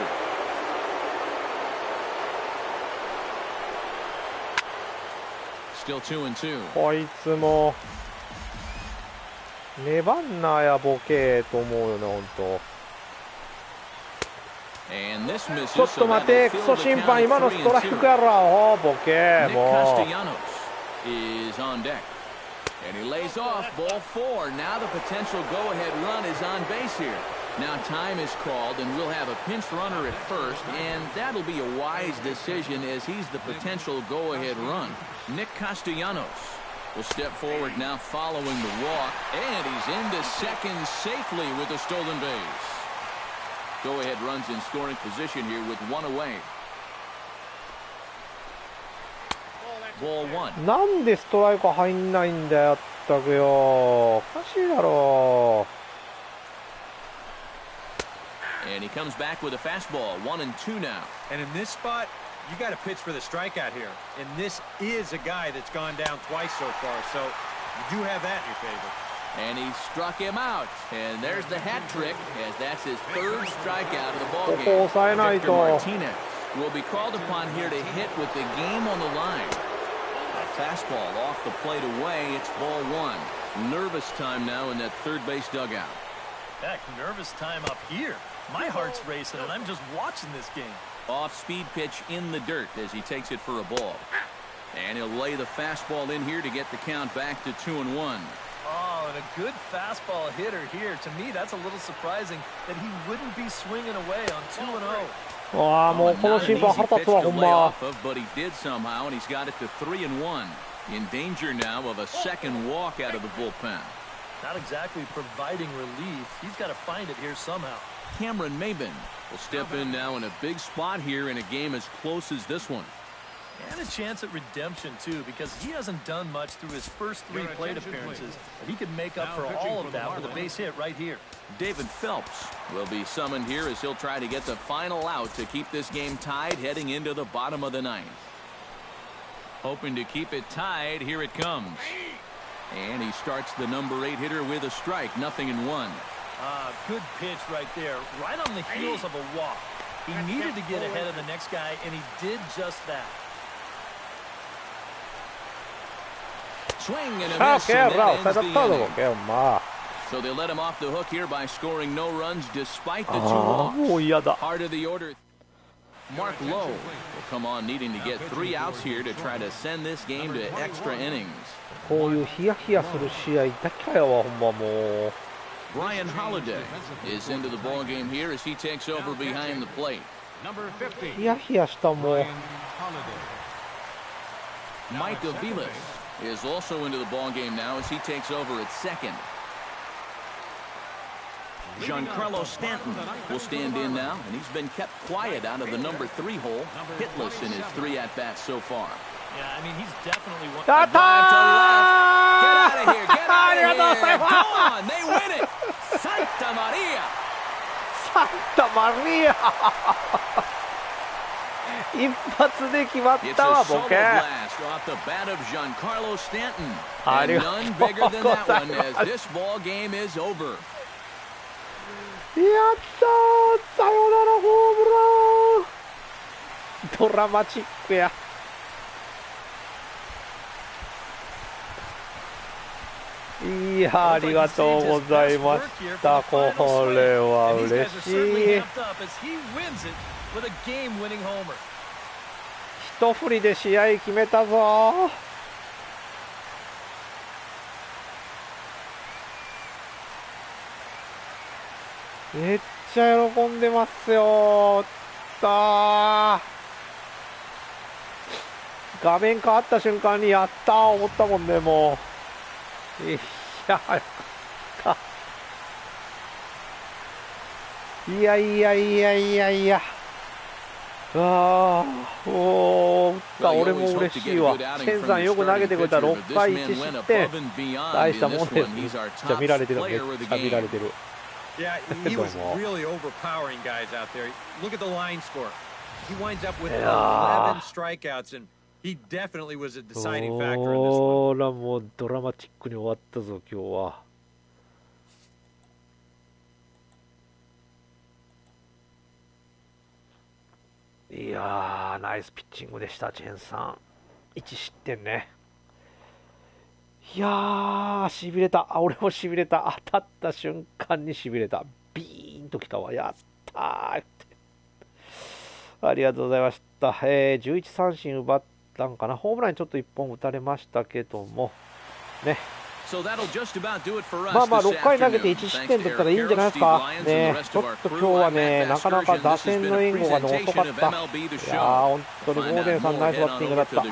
Still 2-2. こいつも粘んなやボケと思うよね、本当。ちょっと待て、クソ審判、今のストライクやろ、おボケ、もう。And he lays off ball 4. Now the potential go-ahead run is on base here. Now time is called, and we'll have a pinch runner at first, and that'll be a wise decision as he's the potential go-ahead run. Nick Castellanos will step forward now following the walk, and he's into second safely with a stolen base. Go-ahead runs in scoring position here with 1 away. Ball 1. なんでストライク入んないんだよ、ったくよ。おかしいだろ。And he comes back with a fastball, 1-2 now. And in this spot, you got to pitch for the strikeout here. And this is a guy that's gone down twice so far, so you do have that in your favor. And he struck him out. And there's the hat trick, as that's his 3rd strikeout of the ballgame. Victor Martinez will be called upon here to hit with the game on the line. Fastball off the plate away. It's ball 1. Nervous time now in that third base dugout. Heck, nervous time up here. My heart's racing, and I'm just watching this game. Off-speed pitch in the dirt as he takes it for a ball. And he'll lay the fastball in here to get the count back to 2-1. Oh, and a good fastball hitter here. To me, that's a little surprising that he wouldn't be swinging away on 2-0. わあ、もうこの審判腹立つわ、ほんま。But he did somehow, and he's got it to 3-1. In danger now of a second walk out of the bullpen. Not exactly providing relief. He's got to find it here somehow. Cameron Maybin will step in now in a big spot here in a game as close as this one. And a chance at redemption, too, because he hasn't done much through his first 3 plate appearances. But he could make up for all of that with a base hit right here. David Phelps will be summoned here as he'll try to get the final out to keep this game tied heading into the bottom of the 9th. Hoping to keep it tied, here it comes. And he starts the number 8 hitter with a strike, 0-1. Good pitch right there, right on the heels of a walk. He needed to get ahead of the next guy, and he did just that. Swing and a miss, and that ends the inning. So they let him off the hook here by scoring no runs despite the 2 walks. Heart of the order. Mark Lowe will come on needing to get 3 outs here to try to send this game to extra innings. こういうヒヤヒヤする試合だけやわ、ほんまもう。Brian Holiday is into the ball game here as he takes over behind the plate. Hiya hiya shita mo. Mike Aviles is also into the ball game now as he takes over at second. Giancarlo Stanton will stand in now, and he's been kept quiet out of the number 3 hole, hitless in his 3 at-bats so far. Yeah, I mean, he's definitely one. Get out of here! Get out of here! Go on! They win it! Santa Maria! Santa Maria! 一発で決まったわ、ボケ。Off the bat of Giancarlo Stanton. And none bigger than that one as this ball game is over. やったー、サヨナラホームラン。ドラマチックや。いや、ありがとうございました。これは嬉しい。一振りで試合決めたぞ。めっちゃ喜んでますよ。画面変わった瞬間にやったー思ったもんね、もう。いや、よかった。いやいやいやいやいや。おー、打った、俺も嬉しいわ。シェンさんよく投げてくれた6回1失点。大したもんです。めっちゃ見られてる、めっちゃ見られてる。Yeah, he was really overpowering guys out there. Look at the line score. He winds up with 11 strikeouts, and he definitely was a deciding factor in this one. ほら、もうドラマチックに終わったぞ、今日は。いやー、ナイスピッチングでした、チェンさん。1失点ね。いやー、しびれた。俺もしびれた。当たった瞬間にしびれた。ビーンときたわ。やったーって。ありがとうございました。11三振奪ったんかな。ホームランちょっと1本打たれましたけども。ね。まあまあ6回投げて1失点取ったらいいんじゃないですか。ね、ちょっと今日はね、なかなか打線の援護が、ね、遅かった。いやー、本当にゴーデンさんナイスバッティングだった。それ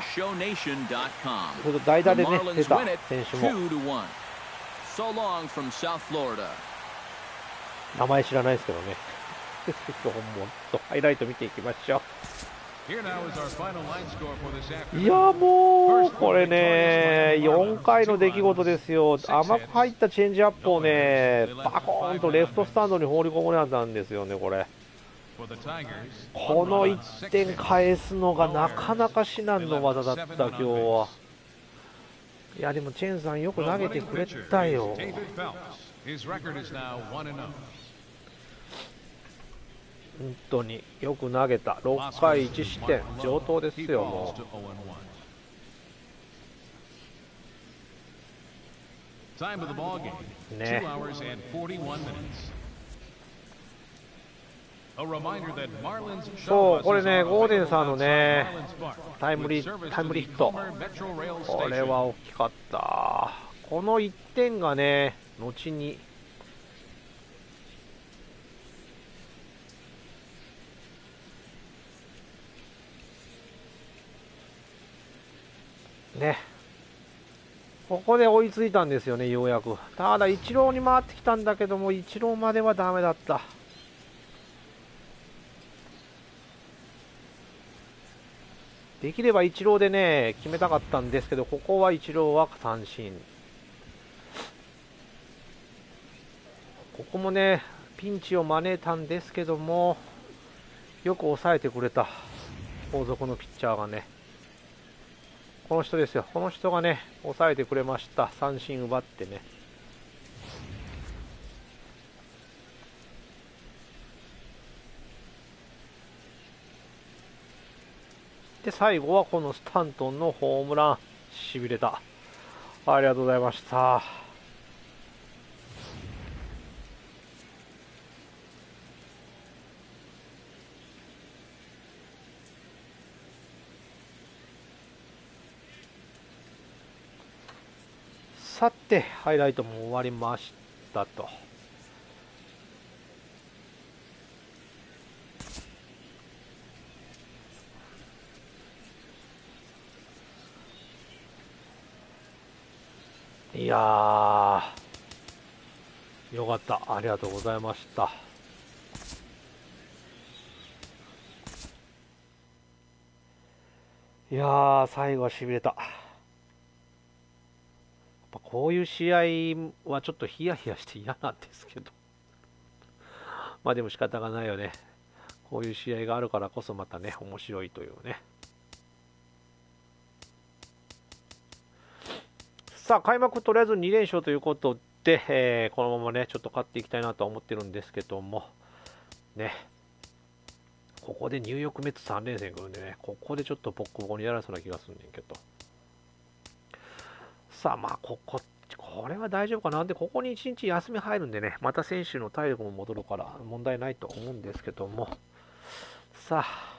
と代打でね、出た選手も。名前知らないですけどね。もっとハイライト見ていきましょう。いやもうこれね、4回の出来事ですよ。甘く入ったチェンジアップをね、バコーンとレフトスタンドに放り込むやつなんですよね、これ。この1点返すのがなかなか至難の技だった、今日は。いやでもチェンさんよく投げてくれたよ。本当によく投げた。6回1失点、上等ですよ。もうね、そうこれね、ゴーデンさんのねタイムリーヒット、これは大きかった。この1点がね、後にね、ここで追いついたんですよね、ようやく。ただ、イチローに回ってきたんだけども、イチローまではダメだった。できればイチローでね、決めたかったんですけど、ここはイチローは三振。ここもね、ピンチを招いたんですけども、よく抑えてくれた、後続のピッチャーがね。この人ですよ。この人がね、抑えてくれました。三振奪ってね。で、最後はこのスタントンのホームラン。しびれた。ありがとうございました。さて、ハイライトも終わりましたと。いやー、よかった。ありがとうございました。いやー、最後はしびれた。こういう試合はちょっとヒヤヒヤして嫌なんですけど。まあでも仕方がないよね。こういう試合があるからこそまたね、面白いというね。さあ、開幕とりあえず2連勝ということで、このままね、ちょっと勝っていきたいなとは思ってるんですけども、ね。ここでニューヨークメッツ3連戦来るんでね、ここでちょっとボッコボコにやらそうな気がするんだけど。さあ、まあ、これは大丈夫かな。で、ここに1日休み入るんでね、また選手の体力も戻るから問題ないと思うんですけども。さあ、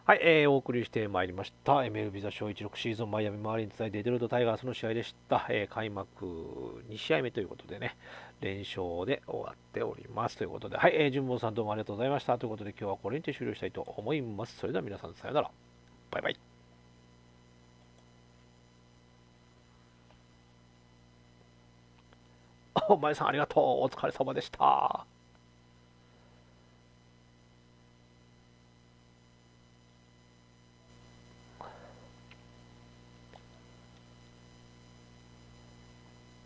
はい、お送りしてまいりました。MLB ザ小16シーズンマイアミマーリンズ対デトロイトタイガースの試合でした。開幕2試合目ということでね、連勝で終わっております。ということで、はい、純坊さんどうもありがとうございました。ということで、今日はこれにて終了したいと思います。それでは皆さん、さよなら。バイバイ。お前さんありがとう。お疲れ様でした。